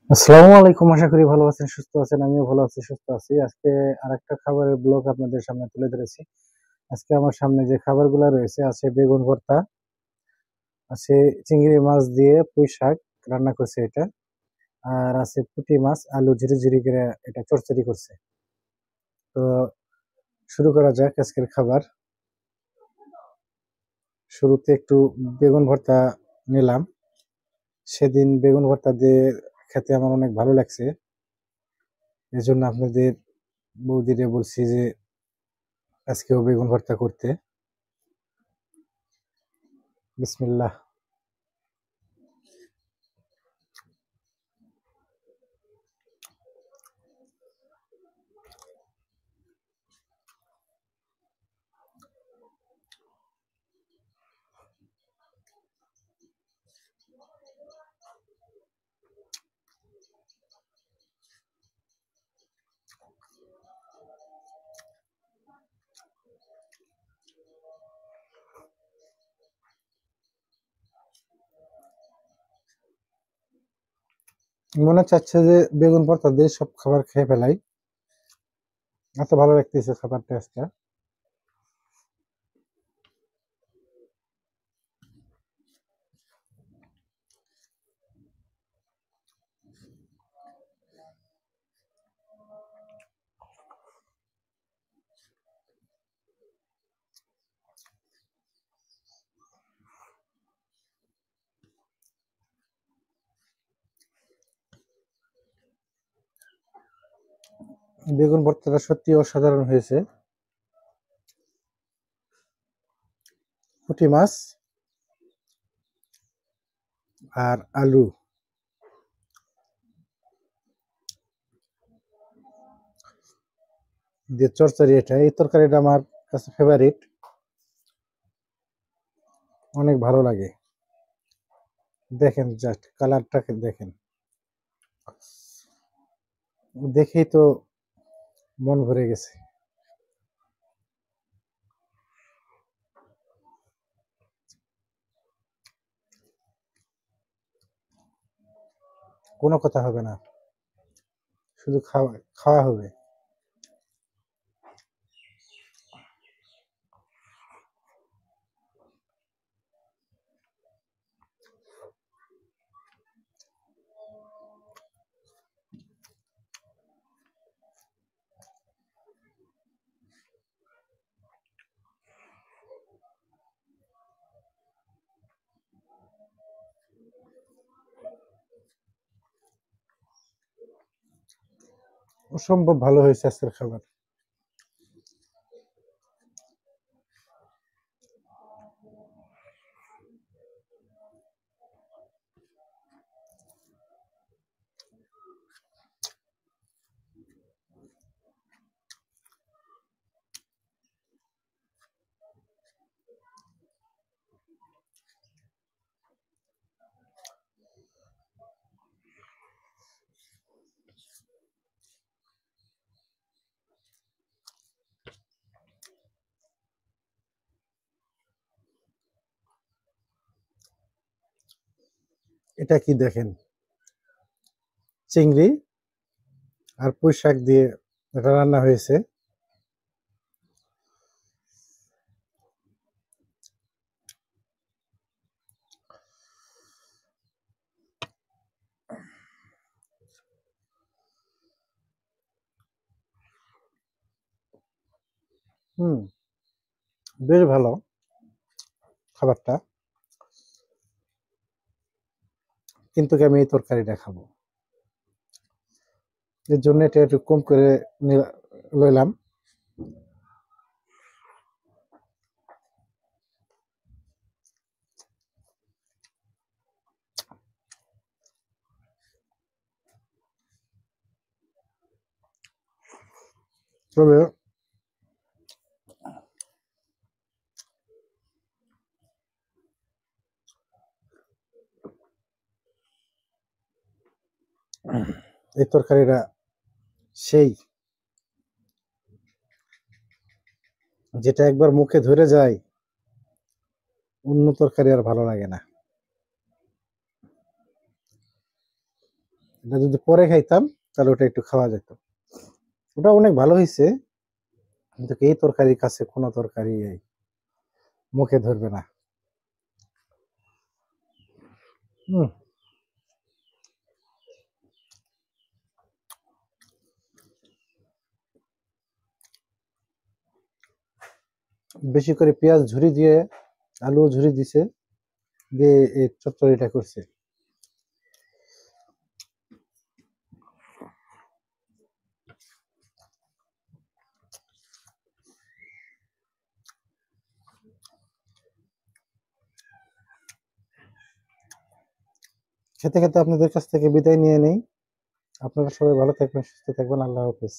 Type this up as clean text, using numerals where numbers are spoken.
আসসালামু আলাইকুম। আশা করি ভালো আছেন, সুস্থ আছেন। আমিও ভালো আছি, সুস্থ আছি। আজকে আরেকটা খাবারের ব্লগ আপনাদের সামনে তুলে ধরেছি। আজকে আমার সামনে যে খাবারগুলো রয়েছে আছে বেগুন ভর্তা, আছে চিংড়ি মাছ দিয়ে পুঁই শাক রান্না করছে এটা, আর আছে পুঁটি মাছ আলু ঝিরি ঝিরি করে এটা চচ্চড়ি করছে। তো শুরু করা যাক আজকের খাবার। শুরুতে একটু বেগুন ভর্তা নিলাম। সেদিন বেগুন ভর্তা দিয়ে খেতে আমার অনেক ভালো লাগছে, এজন্য আপনাদের বৌদিরে বলছি যে আজকেও বেগুন ভর্তা করতে। বিসমিল্লাহ। মনে চাচ্ছে যে বেগুন ভর্তা দিয়ে সব খাবার খেয়ে ফেলাই, এত ভালো লাগতেছে খাবার টেস্টটা। বেগুন ভর্তাটা সত্যি অসাধারণ হয়েছে। পুঁটি মাছ আর আলু দিয়ে চচ্চড়ি, এই তরকারিটা আমার কাছে ফেভারিট, অনেক ভালো লাগে। দেখেন জাস্ট কালারটাকে দেখেন, দেখেই তো মন ভরে গেছে। কোনো কথা হবে না, শুধু খাওয়া খাওয়া হবে। অসম্ভব ভালো হয়েছে আজকের খাবার। এটা কি দেখেন, চিংড়ি আর পুঁই শাক দিয়ে এটা রান্না হয়েছে। হুম, বেশ ভালো খাবারটা, কিন্তু কি আমি এই তরকারিটা খাবো, এর জন্য এটা একটু কম করে লইলাম। তবে এই তরকারিটা সেই, যেটা একবার মুখে ধরে যায় অন্য তরকারি আর ভালো লাগে না। এটা যদি পরে খাইতাম তাহলে ওটা একটু খাওয়া যেত। ওটা অনেক ভালো হয়েছে, কিন্তু এই তরকারির কাছে কোনো তরকারি মুখে ধরবে না। হুম, বেশি করে পেঁয়াজ ঝুরি দিয়ে, আলু ঝুরি দিছে, দিয়ে এই চচ্চড়িটা করছে। খেতে খেতে আপনাদের কাছ থেকে বিদায় নিয়ে নেই। আপনারা সবাই ভালো থাকবেন, সুস্থ থাকবেন। আল্লাহ হাফেজ।